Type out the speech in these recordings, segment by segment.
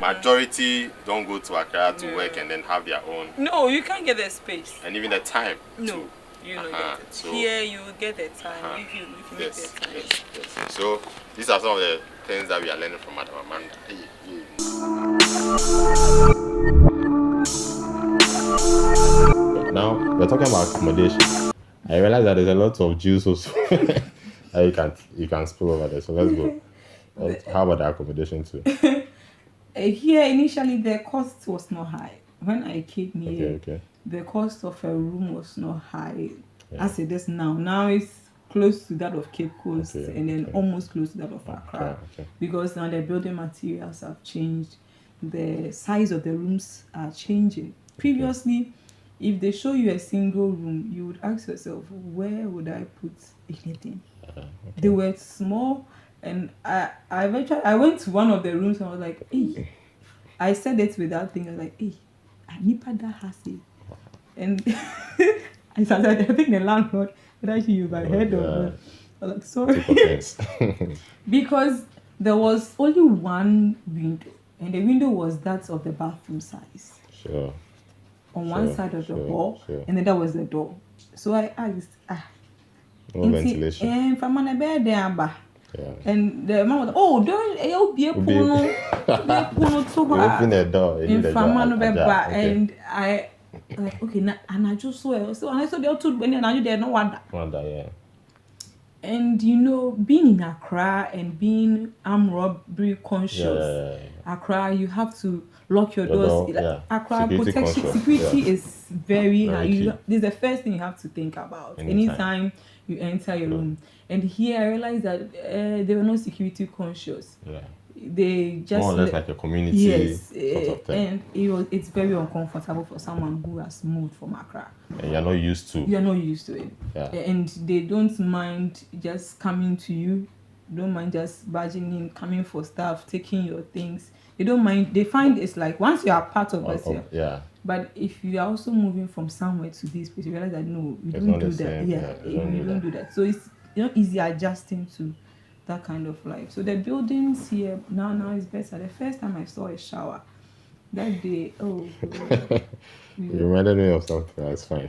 Majority don't go to Accra to work and then have their own. No, you can't get the space. And even the time. No, too. you know get it. So, here you get the time if you make the time. Yes. So these are some of the things that we are learning from Madam Amanda. Now we're talking about accommodation. I realize that there's a lot of juice also that you can spill over there. So let's go. How about the accommodation too? Here initially the cost was not high. When I came here, the cost of a room was not high as it is now. Now it's close to that of Cape Coast and then almost close to that of Accra because now the building materials have changed. The size of the rooms are changing. Previously, if they show you a single room, you would ask yourself, where would I put anything? They were small. And I went to one of the rooms and I was like, hey, I said it without thinking. I was like, hey, Anipada has it. And I think the landlord would actually use my head over. I was like, sorry. Because there was only one window, and the window was that of the bathroom size. Sure. On one side of the hall, and then that was the door. So I asked, no ventilation. And from my bed there, and the man was, oh, don't be a puno to her. Open the door. And I like, okay, and I just saw it. So and I saw the two when I knew there no wonder. And you know, being in Accra and being armed robbery conscious, Accra, you have to lock your doors. Accra security is very high. This is the first thing you have to think about anytime you enter your room. And here I realized that they were not security conscious. They just more or less like a community sort of thing. And it's very uncomfortable for someone who has moved from Accra. And you're not used to it. And they don't mind just coming to you. Don't mind just barging in, coming for stuff, taking your things. They don't mind. They find it's like once you are part of us here. But if you are also moving from somewhere to this place, you realize that no, you don't do that. You don't do that. So it's not easy adjusting to that kind of life. So the buildings here now is better. The first time I saw a shower, that day, you reminded me of something. That's fine.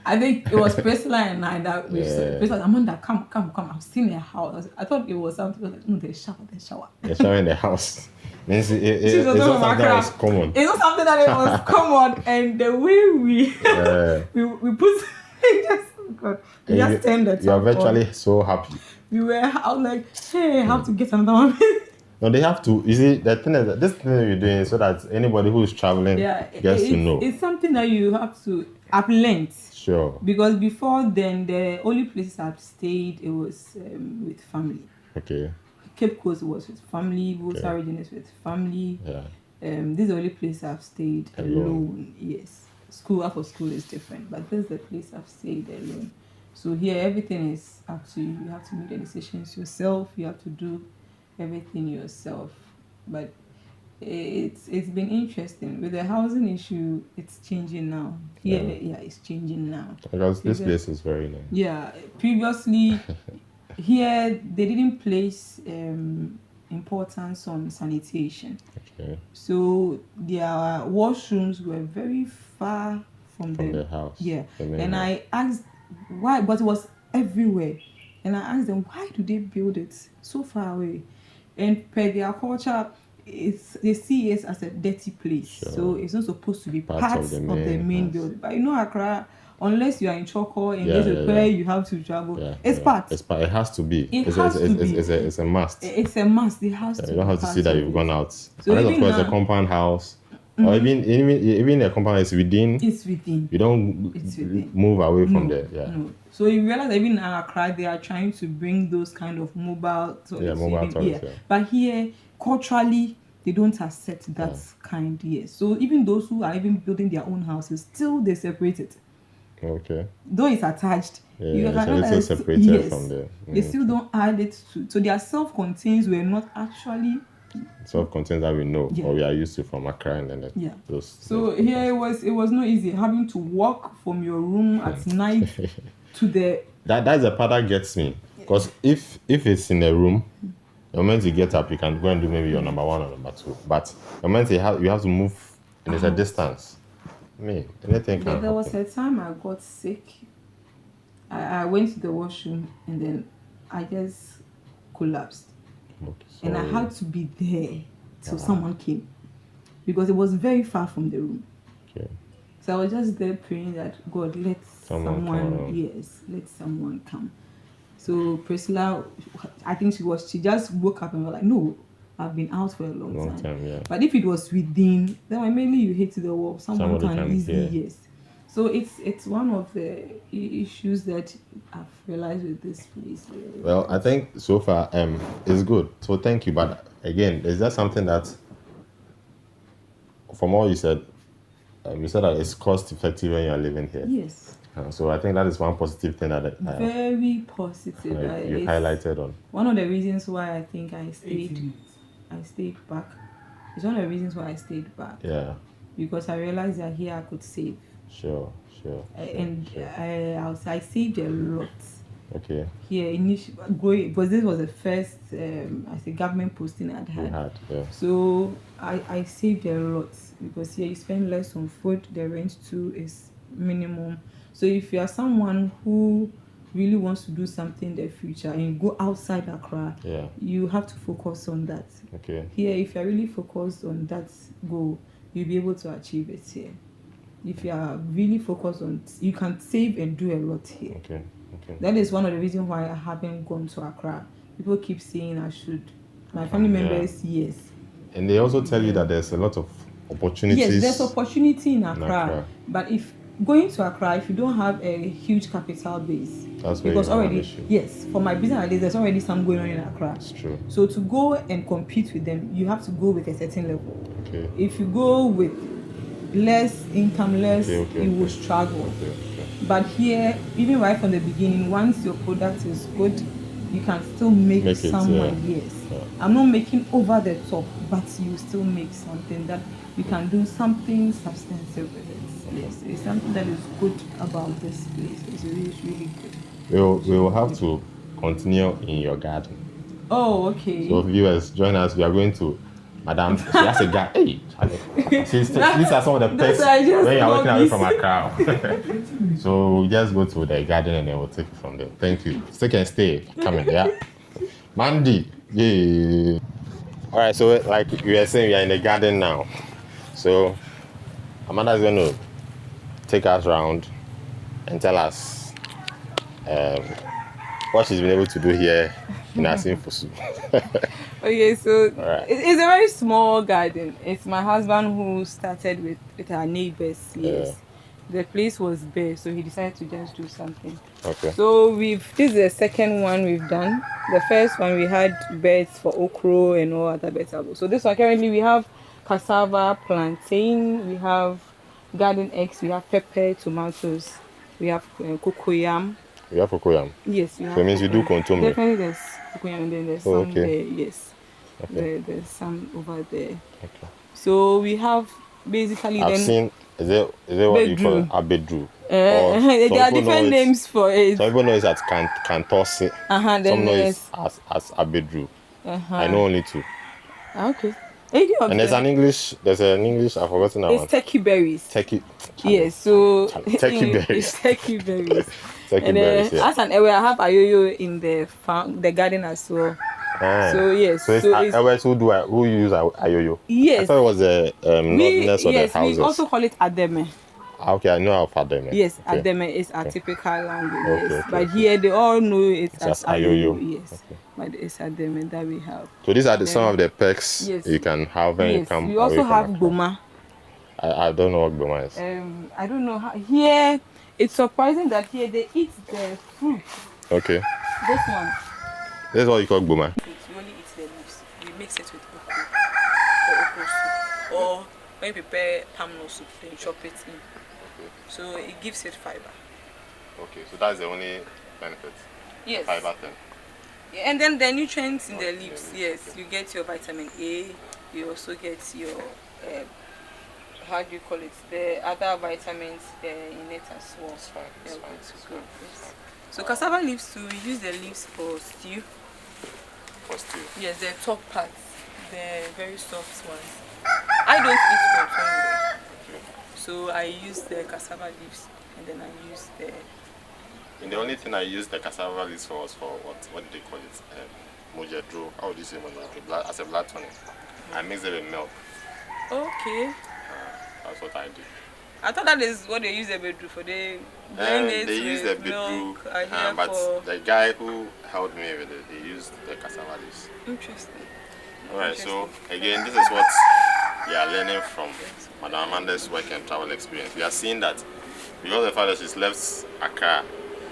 I think it was Priscilla and I that we said, Priscilla, Amanda, come. I've seen a house. I thought it was something like, no, the shower. The shower in the house. It's not something that was common. It's not something that it was common, and the way we put just turned it. You are virtually so happy. We were out like, hey, I have to get another one. No, they have to. You see, the thing is that this thing that you're doing is so that anybody who is traveling gets to know. It's something that you have to have learned. Sure. Because before then, the only places I've stayed, it was with family. Okay. Cape Coast was with family. Wosa region is with family. This is the only place I've stayed alone. Yes. After school is different, but this is the place I've stayed alone. So here, everything is up to you. You have to make the decisions yourself. You have to do everything yourself. But it's been interesting. With the housing issue, it's changing now. Here, it's changing now. Because this place is very nice. Yeah. Previously, here, they didn't place importance on sanitation. Okay. So their washrooms were very far from the house. Yeah. And I asked why, but it was everywhere. And I asked them, why do they build it so far away? And per their culture, they see it as a dirty place. Sure. So it's not supposed to be part of the main building. But you know, Accra, unless you are in Choco and there's where you have to travel, it's part. It's part. It has to be. It's a must. It's a must. It has to. You don't have to see that you've gone out. So unless of course a compound house. Or even a compound is within. It's within. You don't move away from there. Yeah. No. So you realize even in Accra they are trying to bring those kind of mobile toilets. Yeah, mobile toilets. Yeah. But here culturally they don't accept that kind. Yes. So even those who are even building their own houses, still they separate it. Okay. Though it's attached. It's separated from there. They still don't add it to. So their self-contains were not actually. Self-contained that we know or we are used to from Accra and then those. So here it was not easy having to walk from your room at night to the. That's the part that gets me, because if it's in a room The moment you get up, you can go and do maybe your number one or number two. But the moment you have to move, and there's a distance. I mean, anything can There was happen. a time I got sick. I went to the washroom and then I just collapsed. Okay, And I had to be there till someone came because it was very far from the room. Okay. So I was just there praying that God let someone let someone come. So Priscilla, I think she just woke up and was like, no, I've been out for a long time. Yeah. But if it was within, then mainly you hit the wall. Someone can easily, yes. So it's one of the issues that I've realized with this place. Well, I think so far it's good. So thank you. But again, is that something that, from all you said that it's cost effective when you're living here? Yes. So I think that is one positive thing that very positive. You highlighted on. One of the reasons why I think I stayed back. It's one of the reasons why I stayed back. Yeah. Because I realized that here I could save. Sure. I saved a lot. Okay. Here initially, because this was the first government posting I'd had. Yeah. So I saved a lot because here you spend less on food. The rent too is minimum. So if you are someone who really wants to do something in the future and you go outside Accra, you have to focus on that. Okay. Here, if you're really focused on that goal, you'll be able to achieve it here. If you are really focused on, you can save and do a lot here. Okay. That is one of the reasons why I haven't gone to Accra. People keep saying I should. My family members, yes. And they also tell you that there's a lot of opportunities. Yes, there's opportunity in Accra. But if going to Accra, if you don't have a huge capital base, that's because already, for my business ideas, there's already some going on in Accra. It's true. So to go and compete with them, you have to go with a certain level. Okay. If you go with less income, you will struggle. But here, even right from the beginning, once your product is good, you can still make someone. Yes. I'm not making over the top, but you still make something that you can do something substantive with it. Yes, it's something that is good about this place. It's really good. We will have to continue in your garden. Oh, okay. So viewers, join us. We are going to Madam. She has a guy. Hey, these are some of the perks when you are walking away from Accra. So we'll just go to the garden and then we'll take it from there. Thank you. Stick and stay. Coming, yeah. Mandy, yeah. All right. So like you were saying, we are in the garden now. So Amanda is going to take us around and tell us what she's been able to do here in Asinfosu. Okay, so it's a very small garden. It's my husband who started with our neighbors. Yes. The place was bare, so he decided to just do something. Okay. So this is the second one we've done. The first one we had beds for okra and all other vegetables. So this one currently we have cassava, plantain, we have garden eggs, we have pepper, tomatoes, we have cocoyam. You have cocoyam? Yes, we have. So it means you do contomé. Definitely there's cocoyam and then there's some there, yes. Okay. There's some over there. Okay. So we have basically I've seen, is it what you call it? Abedru? There are different names for it. Some people know it as Kantosi. Some know it as Abedru. I know only two. Okay. And there's an English, I've forgotten that one. It's turkey berries. Yes, so turkey berries. It's turkey berries. Turkey berries, yeah. As an I have ayoyo in the garden as well. So yes. So it's who use ayoyo? Yes. I thought it was the northerners of the houses. We also call it ademe. Okay, I know of ademe. Yes, okay. Ademe is a typical language. Yes. But here they all know it as ayoyo. Yes. Okay. But it's ademe that we have. So these are some of the perks you can have when you come. We also have boma. I don't know what boma is. I don't know how here. It's surprising that here they eat the fruit. Okay. This one. This is what you call boma. We only eat the leaves. We mix it with okra or okra soup. Or when you prepare palm nut soup, then you chop it in. Okay. So it gives it fiber. Okay, so that's the only benefit. Yes. Fiber thing. Yeah, and then the nutrients in the leaves. Yes, you get your vitamin A. You also get your how do you call it? The other vitamins in it as well. It's fine. Yes. So cassava leaves too. We use the leaves for stew. for stew. Yes, the top parts, the very soft ones. I don't eat from anyway. So I use the cassava leaves and then I use the... And the only thing I used the cassava leaves for was for what do they call it? Mojedro. How would you say mojedro? As a blood tonic. I mix it with milk. Okay. That's what I do. I thought that is what they use the bedroom for. They blend it they use the with bedroom, milk. but the guy who helped me with it, he used the cassava leaves. Interesting. Alright, so again, this is what we are learning from Madam Amanda's work and travel experience. We are seeing that because the fact that she's left Accra,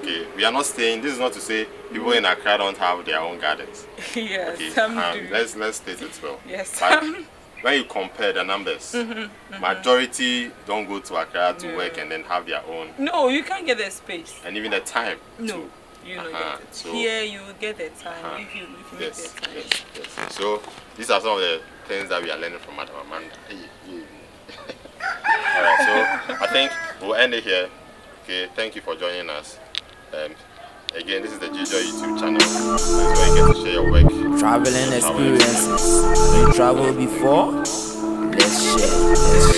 okay, we are not saying, this is not to say people in Accra don't have their own gardens. Yes, okay, some do. Let's state it well. Yes, but when you compare the numbers, majority don't go to Accra to work and then have their own. No, you can't get the space. And even the time. No, you don't get it. So, here you get the time if you make the time. Yes. So these are some of the things that we are learning from Madam Amanda. Alright, so I think we'll end it here. Okay, thank you for joining us. Again, this is the Gijo YouTube channel. This is where you get to share your work. Traveling experiences. You traveled before? Let's share.